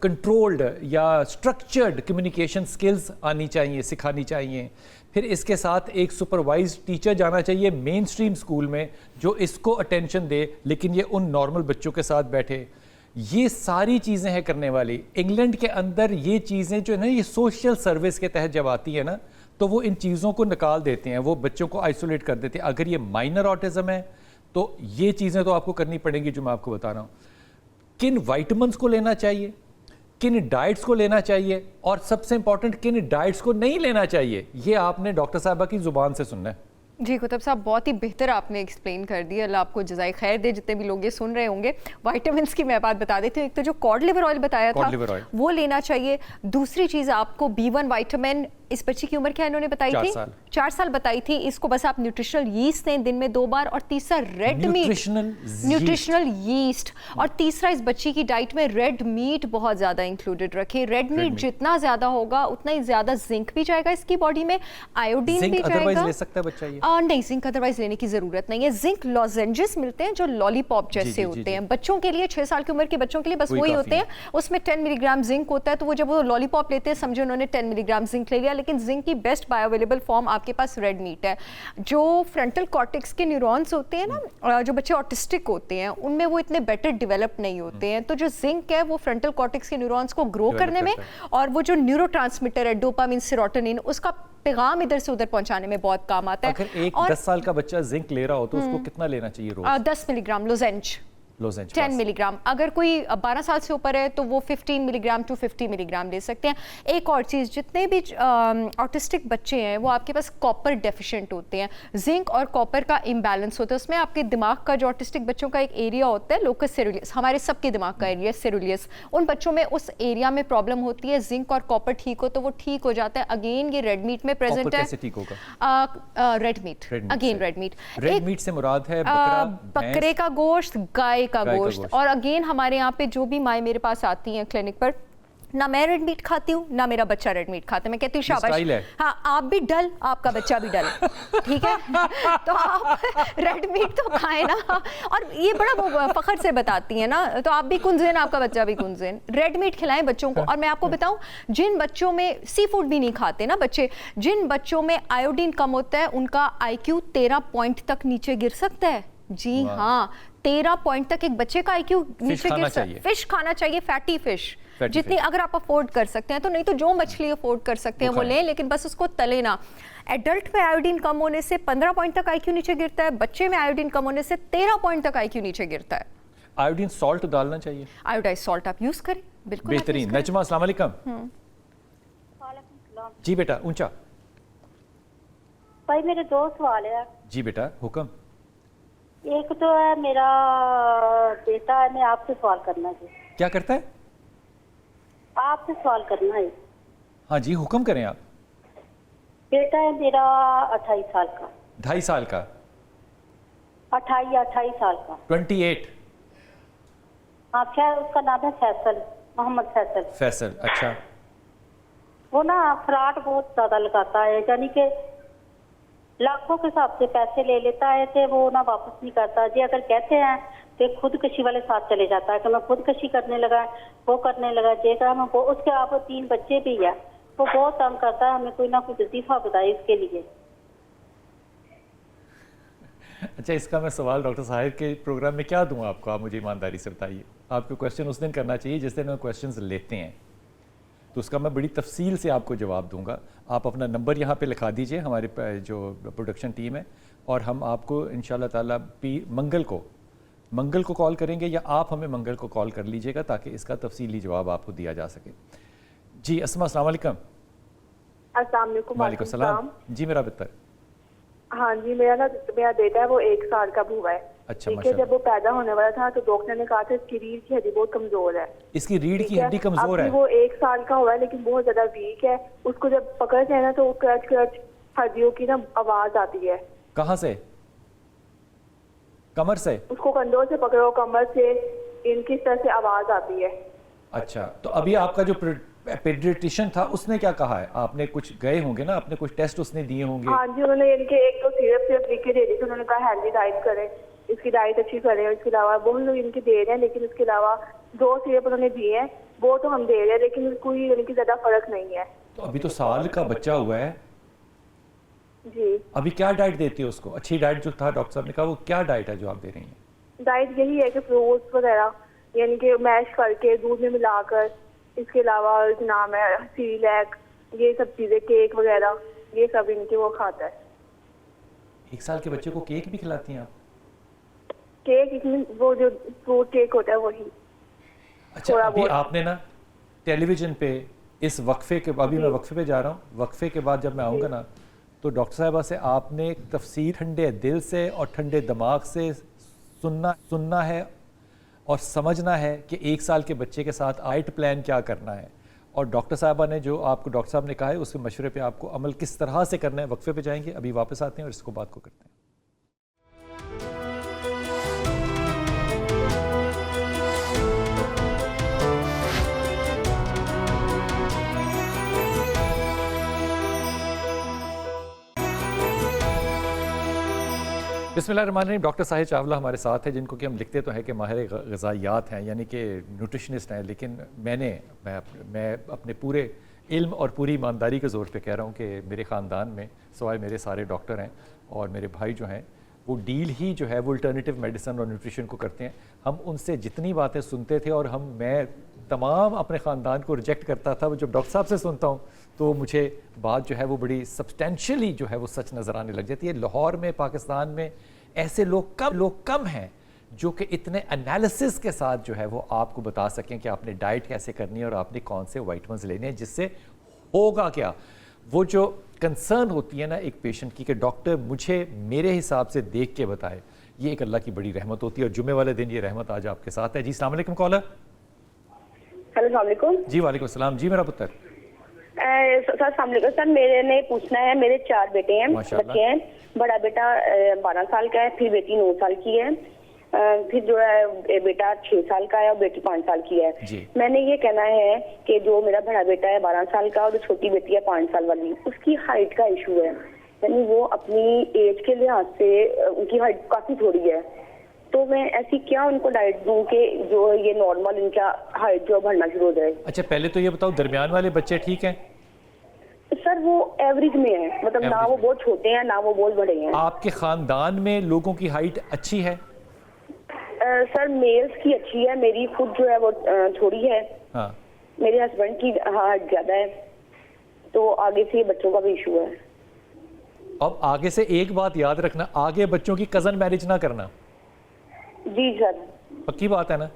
कंट्रोल्ड या स्ट्रक्चर्ड कम्युनिकेशन स्किल्स आनी चाहिए, सिखानी चाहिए। फिर इसके साथ एक सुपरवाइज टीचर जाना चाहिए मेन स्ट्रीम स्कूल में जो इसको अटेंशन दे, लेकिन ये उन नॉर्मल बच्चों के साथ बैठे। ये सारी चीज़ें हैं करने वाली। इंग्लैंड के अंदर ये चीज़ें जो है ना, ये सोशल सर्विस के तहत जब आती है ना, तो वो इन चीज़ों को निकाल देते हैं, वो बच्चों को आइसोलेट कर देते हैं। अगर ये माइनर ऑटिज्म है तो ये चीज़ें तो आपको करनी पड़ेंगी जो मैं आपको बता रहा हूँ। किन वाइटामिन्स को लेना चाहिए, किन डाइट्स को लेना चाहिए, और सबसे इंपॉर्टेंट किन डाइट्स को नहीं लेना चाहिए, ये आपने डॉक्टर साहबा की ज़ुबान से सुनना है। जी कुतुब साहब, बहुत ही बेहतर आपने एक्सप्लेन कर दिया, अल्लाह आपको जज़ाए खैर दे। जितने भी लोग ये सुन रहे होंगे, विटामिन्स की मैं बात बता देती हूँ। एक तो जो कॉड लिवर ऑयल बताया था वो लेना चाहिए। दूसरी चीज़ आपको B1 विटामिन, इस बच्ची की उम्र क्या इन्होंने बताई थी? 4 साल बताई थी। इसको बस आप न्यूट्रिशनल यीस्ट दें दिन में 2 बार, और तीसरा रेड मीट, न्यूट्रिशनल यीस्ट, और तीसरा इस बच्ची की डाइट में रेड मीट बहुत ज़्यादा इंक्लूडेड रखें। रेड मीट जितना ज़्यादा होगा उतना ही ज़्यादा जिंक भी जाएगा इसकी बॉडी में, आयोडीन भी जाएगा। ले सकता है बच्चा ये? नहीं, जिंक अदरवाइज लेने की जरूरत नहीं है। जिंक लॉजेंजेस मिलते हैं जो लॉलीपॉप जैसे होते हैं बच्चों के लिए, 6 साल की उम्र के बच्चों के लिए बस वही होते हैं। उसमें 10 मिलीग्राम जिंक होता है, तो वो जब वो लॉलीपॉप लेते हैं समझे उन्होंने 10 मिलीग्राम जिंक ले लिया। लेकिन जिंक की बेस्ट बायोअवेलेबल फॉर्म आपके पास रेड मीट है। जो फ्रंटल कॉर्टेक्स के न्यूरॉन्स होते हैं ना, जो बच्चे ऑटिस्टिक होते हैं उनमें वो इतने बेटर डेवलप नहीं होते हैं, तो जो जिंक है वो फ्रंटल कॉर्टेक्स के न्यूरॉन्स को ग्रो करने में, और वो जो न्यूरोट्रांसमीटर है डोपामिन, सेरोटोनिन, उसका पैगाम इधर से उधर पहुंचाने में बहुत काम आता है। अगर एक 10 साल का बच्चा जिंक ले रहा हो तो उसको कितना लेना चाहिए रोज? 10 मिलीग्राम लोजेंज, 10 मिलीग्राम। अगर कोई 12 साल से ऊपर है तो वो 15 मिलीग्राम टू 50 मिलीग्राम ले सकते हैं। एक और चीज़, जितने भी ऑटिस्टिक बच्चे हैं वो आपके पास कॉपर डेफिशिएंट होते हैं। जिंक और कॉपर का इम्बैलेंस होता है। उसमें आपके दिमाग का, जो ऑटिस्टिक बच्चों का एक एरिया होता है लोकस सेरुलियस, हमारे सबके दिमाग का एरिया सेरुलियस, उन बच्चों में उस एरिया में प्रॉब्लम होती है। जिंक और कॉपर ठीक हो तो वो ठीक हो जाता है। अगेन ये रेड मीट में प्रेजेंट है। कैसे ठीक होगा? Red meat, again red meat. Red meat से मुराद है बकरे का गोश्त, गाय का गोश्त। और अगेन हमारे यहाँ पे जो भी माएँ मेरे पास आती हैं क्लिनिक पर, ना मैं रेड मीट खाती हूँ ना मेरा बच्चा रेड मीट खाता है। मैं कहती हूँ शाबाश, स्टाइल है। हाँ आप भी डल, आपका बच्चा भी डल, ठीक है। तो आप रेड मीट तो खाएं ना, और ये बड़ा वो फखर से बताती हैं ना, तो आप भी कुंजेन, आपका बच्चा भी कुंजेन, रेड मीट खिलाएं बच्चों को। और मैं आपको बताऊं, जिन बच्चों में सी फूड भी नहीं खाते ना बच्चे, जिन बच्चों में आयोडीन कम होता है उनका IQ 13 पॉइंट तक नीचे गिर सकता है। जी हाँ, 13 पॉइंट तक एक बच्चे का IQ नीचे गिर सकता है। फिश खाना चाहिए, फैटी फिश जितनी अगर आप अफोर्ड कर सकते हैं, तो नहीं तो जो मछली अफोर्ड कर सकते हैं वो लें, लेकिन बस उसको तले ना। एडल्ट में आयोडीन कम होने से 15 पॉइंट तक IQ नीचे गिरता है, बच्चे में आयोडीन कम होने से 13 पॉइंट तक IQ नीचे गिरता है। आयोडीन सॉल्ट डालना चाहिए, आयोडाइज सॉल्ट आप यूज करें, बिल्कुल बेहतरीन। नजमा अस्सलाम वालेकुम। जी बेटा, ऊंचा। भाई मेरे 2 सवाल है। जी बेटा, हुक्म। एक तो है मेरा बेटा है, मैं आपसे सवाल करना है। क्या करता है? आपसे सवाल करना है। हाँ जी, हुक्म करें आप। बेटा है मेरा 28 साल का। 2.5 साल का? 28 साल का। 28। हाँ, खैर उसका नाम है फैसल, मोहम्मद फैसल। फैसल, अच्छा। वो ना फ्रॉड बहुत ज्यादा लगाता है, यानी कि लाखों के हिसाब से पैसे ले लेता है, तो वो ना वापस नहीं करता जी। अगर कहते हैं तो खुदकशी वाले साथ चले जाता है कि मैं खुदकशी करने लगा, वो करने लगा, जे काम वो। उसके आप 3 बच्चे भी है, वो बहुत तंग करता है, हमें कोई ना कोई वजीफा बताए इसके लिए। अच्छा, इसका मैं सवाल डॉक्टर साहिब के प्रोग्राम में क्या दूं आपको? आप मुझे ईमानदारी से बताइए। आपको क्वेश्चन उस दिन करना चाहिए जिस दिन हम क्वेश्चंस लेते हैं, तो उसका मैं बड़ी तफसील से आपको जवाब दूंगा। आप अपना नंबर यहाँ पे लिखा दीजिए, हमारे जो प्रोडक्शन टीम है, और हम आपको इंशाल्लाह ताला मंगल को कॉल करेंगे, या आप हमें मंगल को कॉल कर लीजिएगा ताकि इसका तफसीली जवाब आपको दिया जा सके। जी अस्मा, अस्सलाम वालेकुम। अस्सलाम वालेकुम। वालेकुम सलाम। जी मेरा बेटा। हाँ जी, मेरा बेटा है, वो 1 साल का हुआ है। अच्छा, ठीक है। जब वो पैदा होने वाला था तो डॉक्टर ने कहा था इसकी रीढ़ की हड्डी बहुत कमजोर है। इसकी रीढ़ की हड्डी कमजोर है? वो 1 साल का हुआ है लेकिन बहुत ज्यादा वीक है। उसको जब पकड़ते हैं ना तो क्रच क्रच हड्डियों की ना आवाज आती है। कहाँ से? कमर से? उसको कंधों से पकड़ो, कमर से, इनकी तरह से आवाज आती है। अच्छा, तो अभी आपका जो पेडियाट्रिशियन था उसने क्या कहा है? आपने कुछ गए होंगे ना, आपने कुछ टेस्ट उसने दिए होंगे? हाँ जी, उन्होंने इनके 1 तो सिरप लिख के दे दी थी। उन्होंने कहा हेल्दी डाइट करें, इसकी डाइट अच्छी करें। इसके अलावा बहुत लोग इनके दे रहे हैं, लेकिन इसके अलावा 2 सिरप उन्होंने दिए हैं, वो तो हम दे रहे हैं, लेकिन कोई इनकी ज्यादा फर्क नहीं है। तो अभी तो साल का बच्चा हुआ है जी। अभी क्या डाइट देती है उसको? अच्छी डाइट जो था डॉक्टर साहब ने कहा, वो क्या डाइट है जो आप दे रही हैं? डाइट यही है कि फ्रूट्स वगैरह, यानी कि मैश करके दूध में मिलाकर, इसके अलावा नाम है सीरियलैक, ये सब चीजें, केक वगैरह, ये सब इनके वो खाता है। 1 साल के बच्चे को केक भी खिलाती हैं आप? केक इसमें वो जो फ्रूट केक होता है वही। अच्छा, अभी आपने ना टेलीविजन पे इस वक्फे के, अभी मैं वक्फे पे जा रहा हूँ, वक्फे के बाद जब मैं आऊँगा ना तो डॉक्टर साहिबा से आपने एक तफसीर ठंडे दिल से और ठंडे दिमाग से सुनना है और समझना है कि 1 साल के बच्चे के साथ डाइट प्लान क्या करना है, और डॉक्टर साहबा ने जो आपको डॉक्टर साहब ने कहा है उसके मशवरे पे आपको अमल किस तरह से करना है। वक्फे पे जाएंगे, अभी वापस आते हैं और इसको बात को करते हैं। बिस्मिल्लाहिर्रहमानिर्रहीम। डॉक्टर साहिब चावला हमारे साथ है, जिनको कि हम लिखते तो हैं कि माहिर ग़िज़ाइयात हैं, यानी कि न्यूट्रिशनिस्ट हैं, लेकिन मैं अपने पूरे इल्म और पूरी ईमानदारी के ज़ोर पे कह रहा हूँ कि मेरे ख़ानदान में सवाए मेरे सारे डॉक्टर हैं और मेरे भाई जो हैं वो डील ही जो है वो अल्टरनेटिव मेडिसिन और न्यूट्रिशन को करते हैं। हम उनसे जितनी बातें सुनते थे, और मैं तमाम अपने ख़ानदान को रिजेक्ट करता था, जब डॉक्टर साहब से सुनता हूँ तो मुझे बात जो है वो बड़ी सब्सटेंशियली जो है वो सच नज़र आने लग जाती है। लाहौर में, पाकिस्तान में ऐसे लोग कम हैं जो कि इतने एनालिसिस के साथ जो है वो आपको बता सकें कि आपने डाइट कैसे करनी है और आपने कौन से विटामिन्स लेने हैं, जिससे होगा क्या। वो जो कंसर्न होती है ना एक पेशेंट की कि डॉक्टर मुझे मेरे हिसाब से देख के बताए, ये एक अल्लाह की बड़ी रहमत होती है, और जुम्मे वाले दिन ये रहमत आज आपके साथ है। जी अस्सलाम वालेकुम कॉलर। हेलो अस्सलाम वालेकुम। जी वालेकुम सलाम। जी मेरा पुत्र। सर अस्सलाम वालेकुम। सर मेरे ने पूछना है, मेरे 4 बेटे हैं, बच्चे हैं। बड़ा बेटा 12 साल का है, फिर बेटी 9 साल की है। फिर जो है बेटा 6 साल का है और बेटी 5 साल की है। जी। मैंने ये कहना है कि जो मेरा बड़ा बेटा है 12 साल का और जो छोटी बेटी है 5 साल वाली, उसकी हाइट का इशू है, यानी वो अपनी एज के लिहाज से उनकी हाइट काफी थोड़ी है। तो मैं ऐसी क्या उनको डाइट दूं कि जो ये नॉर्मल इनका हाइट जो बढ़ना शुरू हो जाए। अच्छा पहले तो ये बताओ दरमियान वाले बच्चे ठीक हैं? सर वो एवरेज में है, मतलब ना वो बहुत छोटे हैं ना वो बहुत बड़े हैं। आपके खानदान में लोगों की हाइट अच्छी है? सर मेल्स की अच्छी है, मेरी खुद जो है वो थोड़ी है। हाँ। मेरे हस्बैंड की हाइट ज्यादा है, तो आगे से ये बच्चों का भी इशू है। अब आगे से एक बात याद रखना, आगे बच्चों की कजन मैरिज ना करना। जी सर। पक्की बात है ना?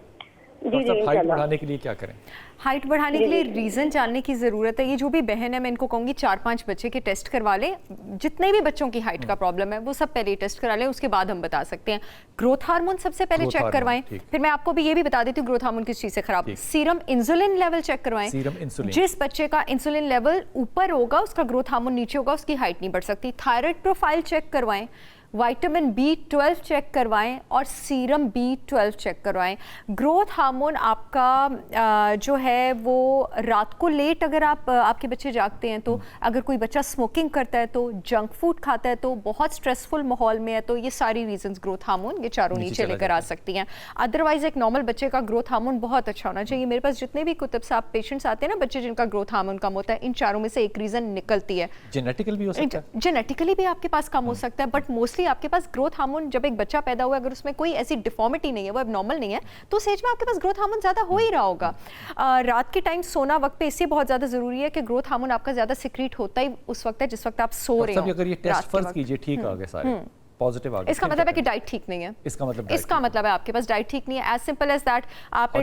जी और जी सब हाइट इंशाल्लाह। बढ़ाने के लिए क्या करें? हाइट बढ़ाने के लिए रीज़न जानने की ज़रूरत है। ये जो भी बहन है मैं इनको कहूँगी 4-5 बच्चे के टेस्ट करवा लें, जितने भी बच्चों की हाइट का प्रॉब्लम है वो सब पहले टेस्ट करा लें, उसके बाद हम बता सकते हैं। ग्रोथ हार्मोन सबसे पहले ग्रोथ चेक हार्मोन, करवाएं। ठीक। फिर मैं आपको भी ये भी बता देती हूँ ग्रोथ हार्मोन किस चीज़ से खराब। ठीक। सीरम इंसुलिन लेवल चेक करवाएं। Serum insulin. जिस बच्चे का इंसुलिन लेवल ऊपर होगा उसका ग्रोथ हार्मोन नीचे होगा, उसकी हाइट नहीं बढ़ सकती। थायराइड प्रोफाइल चेक करवाएं, विटामिन B12 चेक करवाएं और सीरम B12 चेक करवाएं। ग्रोथ हार्मोन आपका जो है वो रात को लेट अगर आपके बच्चे जागते हैं तो, अगर कोई बच्चा स्मोकिंग करता है तो, जंक फूड खाता है तो, बहुत स्ट्रेसफुल माहौल में है तो, ये सारी रीजंस ग्रोथ हार्मोन ये चारों नीचे नीचे चला लेकर आ सकती हैं। अदरवाइज एक नॉर्मल बच्चे का ग्रोथ हार्मोन बहुत अच्छा होना चाहिए। मेरे पास जितने भी कुतुब साहब पेशेंट्स आते हैं ना बच्चे जिनका ग्रोथ हार्मोन कम होता है, इन चारों में से एक रीजन निकलती है। जेनेटिकल भी हो सकता है? जेनेटिकली भी आपके पास कम हो सकता है, बट मोस्टली आपके पास ग्रोथ हार्मोन, जब एक बच्चा पैदा हुआ अगर उसमें कोई ऐसी डिफॉर्मिटी नहीं है, वो एबनॉर्मल नहीं है, तो उस एज में आपके पास ग्रोथ हार्मोन ज्यादा हो ही रहा होगा। रात के टाइम सोना वक्त पे इसलिए बहुत ज्यादा जरूरी है कि ग्रोथ हार्मोन आपका ज्यादा सिक्रीट होता ही उस वक्त है जिस वक्त आप सो रहे हो। अगर ये टेस्ट फर्ज कीजिए ठीक आ गए सारे पॉजिटिव आ गए, इसका मतलब है कि डाइट ठीक नहीं है। इसका मतलब है आपके पास डाइट ठीक नहीं है। As simple as that. आपने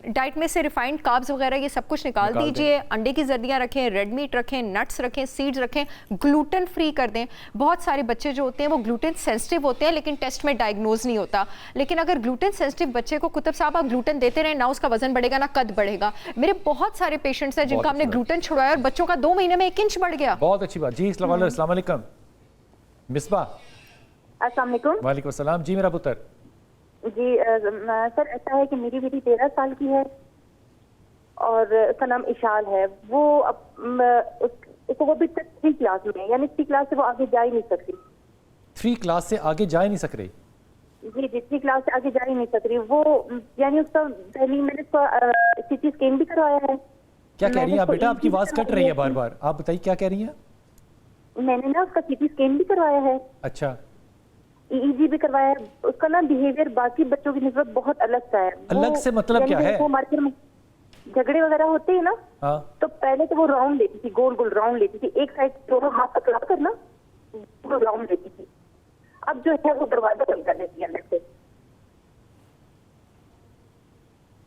डाइट में से रिफाइंड कार्ब्स वगैरह ये सब कुछ निकाल दीजिए। अंडे की जर्दियां रखें, रेड मीट रखें, नट्स रखें, सीड्स रखें, ग्लूटेन फ्री कर दें। बहुत सारे बच्चे जो होते हैं वो ग्लूटेन सेंसिटिव होते हैं लेकिन टेस्ट में डायग्नोज नहीं होता। लेकिन अगर ग्लूटेन सेंसिटिव बच्चे को कुतुब साहब आप ग्लूटेन देते रहे ना, उसका वजन बढ़ेगा ना कद बढ़ेगा। मेरे बहुत सारे पेशेंट्स हैं जिनका हमने ग्लूटेन छुड़वाया और बच्चों का 2 महीने में 1 इंच बढ़ गया। बहुत अच्छी बात जी। अस्सलाम वालेकुम मिसबा। अस्सलाम वालेकुम। वालेकुम अस्सलाम जी। मेरा पुत्र जी सर ऐसा है कि मेरी बेटी 13 साल की है और उसका नाम इशाल है। वो उसको वो भी तक 3 क्लास में है, यानी 3 क्लास से वो आगे जा ही नहीं सकती। 3 क्लास से आगे जा ही नहीं सक रही? जी जी 3 क्लास से आगे जा ही नहीं सक रही वो, यानी उसका पहले मैंने उसका CT स्कैन भी करवाया है। क्या कह रही है आप बेटा? आपकी आवाज कट रही है बार बार, आप बताइए क्या कह रही हैं? मैंने ना उसका CT स्कैन भी करवाया है। अच्छा। EEG भी करवाया है। उसका ना बिहेवियर बाकी बच्चों की निस्बत बहुत अलग सा है। अलग से मतलब क्या है? वो मार्केट में झगड़े वगैरह होते हैं ना, हाँ। तो पहले तो वो राउंड लेती थी, गोल गोल राउंड लेती थी, एक साइड दोनों हाथ पकड़ा कर ना वो राउंड लेती थी। अब जो है वो दरवाजा बंद कर देती है अंदर से।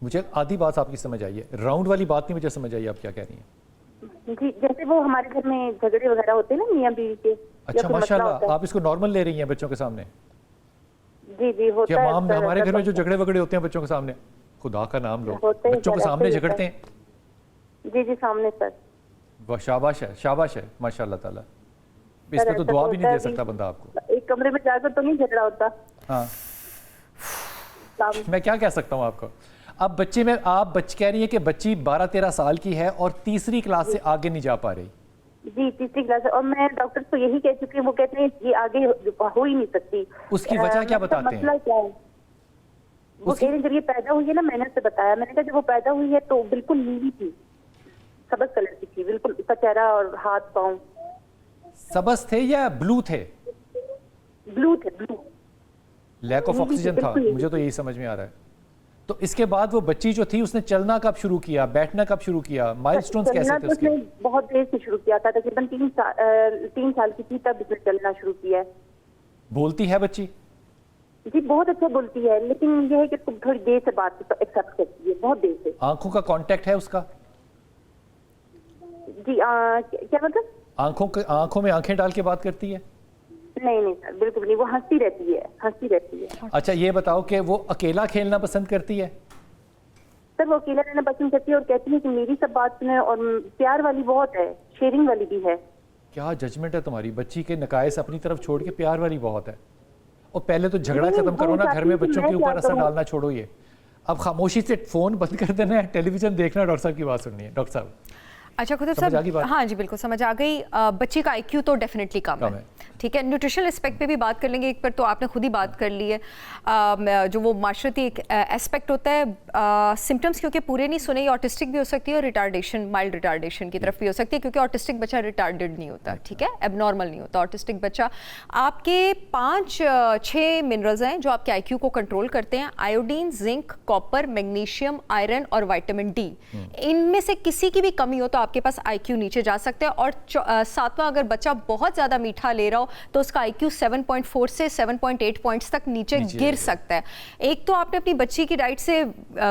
मुझे आधी बात आपकी समझ आई है, राउंड वाली बात नहीं मुझे समझ आई आप क्या कह रही हैं। जी जैसे वो हमारे घर में झगड़े वगैरह होते हैं ना मियाँ बीवी के। अच्छा माशाल्लाह, आप इसको नॉर्मल ले रही हैं बच्चों के सामने? जी जी होता है। हमारे घर में जो झगड़े वगड़े होते हैं बच्चों के सामने, खुदा का नाम लो, बच्चों के सामने झगड़ते हैं? जी जी सामने सर। वाह शाबाश है माशाल्लाह ताला। इस पे तो दुआ भी नहीं दे सकता बंदा आपको। एक कमरे में जाकर तो नहीं झगड़ा होता। हाँ मैं क्या कह सकता हूँ आपको। अब बच्चे में आप कह रही है कि बच्ची 12-13 साल की है और 3री क्लास से आगे नहीं जा पा रही। जी 3री क्लास, और मैं डॉक्टर को यही कह चुकी हूँ, वो कहते हैं ये आगे हो ही नहीं सकती। उसकी वजह क्या बताते हैं? मसला क्या है? वो कह रहे जब ये पैदा हुई है ना, मैंने उससे बताया, मैंने कहा जब वो पैदा हुई है तो बिल्कुल नीली थी, सबज कलर की थी बिल्कुल, उसका चेहरा और हाथ पाँव। सबज थे या ब्लू थे? ब्लू थे, ब्लू। लैक ऑफ ऑक्सीजन था, मुझे तो यही समझ में आ रहा है। तो इसके बाद वो बच्ची जो थी उसने चलना कब शुरू किया, बैठना कब शुरू किया, माइलस्टोन्स कैसे थे उसके? बहुत देर से शुरू किया था, तकरीबन 3 साल की थी तब इसने चलना शुरू किया है। बोलती है बच्ची? जी बहुत अच्छा बोलती है, लेकिन यह है कि उसको थोड़ी देर से बात एक्सेप्ट करती है, बहुत देर से। आंखों का कांटेक्ट है उसका? जी क्या मतलब? आंखों में आंखें डाल के बात करती है? नहीं नहीं सर बिल्कुल नहीं, वो हंसती रहती है। अच्छा ये बताओ कि वो अकेला खेलना पसंद करती है? सर वो अकेला रहना पसंद करती है और कहती है कि मेरी सब बात सुने, और प्यार वाली बहुत है, शेयरिंग वाली भी है। क्या जजमेंट है तुम्हारी, बच्ची के नकायस अपनी तरफ छोड़ के प्यार वाली बहुत है। और पहले तो झगड़ा नहीं, खत्म करो वो ना, घर चाहती में कि बच्चों मैं के ऊपर क्या असर करूं? डालना छोड़ो। ये अब खामोशी से फ़ोन बंद कर देना है, टेलीविज़न देखना है, डॉक्टर साहब की बात सुननी है। डॉक्टर साहब अच्छा खुद समझ आ गई साहब, बात? हाँ जी बिल्कुल समझ आ गई। बच्चे का आईक्यू तो डेफिनेटली कम कम है, है। ठीक है। न्यूट्रिशनल एस्पेक्ट पे भी बात कर लेंगे, एक पर तो आपने खुद ही बात कर ली है। जो वो माशरती एक एस्पेक्ट होता है, सिम्टम्स क्योंकि पूरे नहीं सुने, ये ऑटिस्टिक भी हो सकती है और रिटार्डेशन, माइल्ड रिटार्डेशन की तरफ भी हो सकती है, क्योंकि ऑटिस्टिक बच्चा रिटार्डेड नहीं होता, ठीक है, एबनॉर्मल नहीं होता ऑटिस्टिक बच्चा। आपके 5-6 मिनरल्स हैं जो आपके आईक्यू को कंट्रोल करते हैं, iodine, zinc, copper, magnesium, iron और विटामिन डी। इनमें से किसी की भी कमी हो तो आपके पास आईक्यू नीचे जा सकते हैं। और 7वां, अगर बच्चा बहुत ज़्यादा मीठा ले रहा हो तो उसका आईक्यू 7.4 से 7.8 पॉइंट्स तक नीचे गिर सकता है। एक तो आपने अपनी बच्ची की डाइट से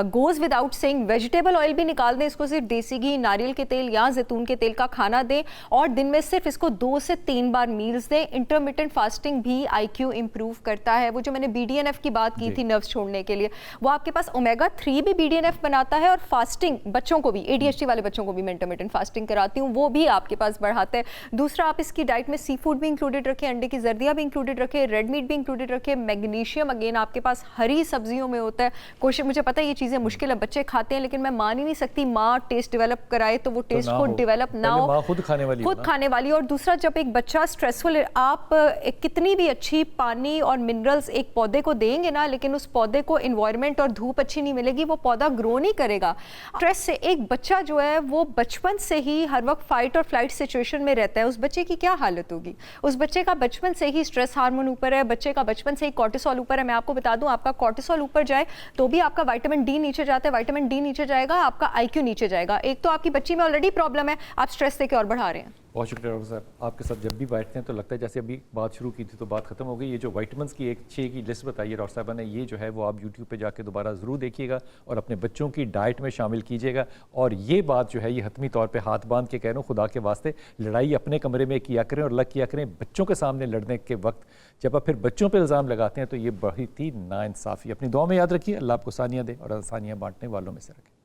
goes without saying vegetable oil भी निकाल दें, इसको सिर्फ देसी घी, नारियल के तेल या जैतून के तेल का खाना दें और दिन में सिर्फ इसको 2 से 3 बार मील्स दें। इंटरमिटेंट फास्टिंग भी आईक्यू इंप्रूव करता है। वो जो मैंने BDNF की बात की थी नर्व्स छोड़ने के लिए, वो आपके पास ओमेगा 3 भी BDNF बनाता है और फास्टिंग बच्चों को भी, ADHD वाले बच्चों को भी मैं इंटरमिटेंट फास्टिंग कराती हूँ, वो भी आपके पास बढ़ाता है। दूसरा, आप इसकी डाइट में सी फूड भी इंक्लूडेड रखें, अंडे की जर्दियाँ भी इंक्लूडेड रखें, रेड मीट भी इंक्लूडेड रखें। मैग्नीशियम अगेन आपके पास हरी सब्जियों में होता है। कोशिश, मुझे पता है ये चीज़ें मुश्किल है, बच्चे खाते हैं, लेकिन मैं मान ही नहीं सकती माँ टेस्ट डेवलप कराए तो वो टेस्ट को डेवलप ना हो, खुद खाने वाली, खुद खाने वाली। और दूसरा, जब एक बच्चा स्ट्रेसफुल, आप कितनी भी अच्छी पानी और मिनरल्स एक पौधे को देंगे ना, लेकिन उस पौधे को इन्वायरमेंट और धूप अच्छी नहीं मिलेगी, वो पौधा ग्रो नहीं करेगा। स्ट्रेस से एक बच्चा जो है वो बचपन से ही हर वक्त फाइट और फ्लाइट सिचुएशन में रहता है, उस बच्चे की क्या हालत होगी। उस बच्चे का बचपन से ही स्ट्रेस हार्मोन ऊपर है, बच्चे का बचपन से ही कॉर्टिसोल ऊपर है। मैं आपको बता दूं, आपका कॉर्टिसोल ऊपर जाए तो भी आपका विटामिन डी नीचे जाता है, विटामिन डी नीचे जाएगा, आपका आईक्यू नीचे जाएगा। एक तो आपकी बच्ची में ऑलरेडी प्रॉब्लम है, आप स्ट्रेस देके और बढ़ा रहे हैं। बहुत शुक्रिया डॉक्टर साहब। आपके साथ जब भी बैठते हैं तो लगता है जैसे अभी बात शुरू की थी तो बात खत्म हो गई। ये जो विटामिन्स की एक 6 की लिस्ट बताई है डॉक्टर साहब ने, ये जो है वो आप YouTube पे जाके दोबारा ज़रूर देखिएगा और अपने बच्चों की डाइट में शामिल कीजिएगा। और ये बात जो है ये हतमी तौर पे हाथ बांध के कह रहा हूँ, खुदा के वास्ते लड़ाई अपने कमरे में किया करें और अलग किया करें। बच्चों के सामने लड़ने के वक्त जब आप फिर बच्चों पर इल्ज़ाम लगाते हैं तो ये बहुत ही नाइंसाफ़ी। अपनी दुआ में याद रखिए। अल्लाह आपको सानियाँ दे और सानियाँ बांटने वालों में से रखें।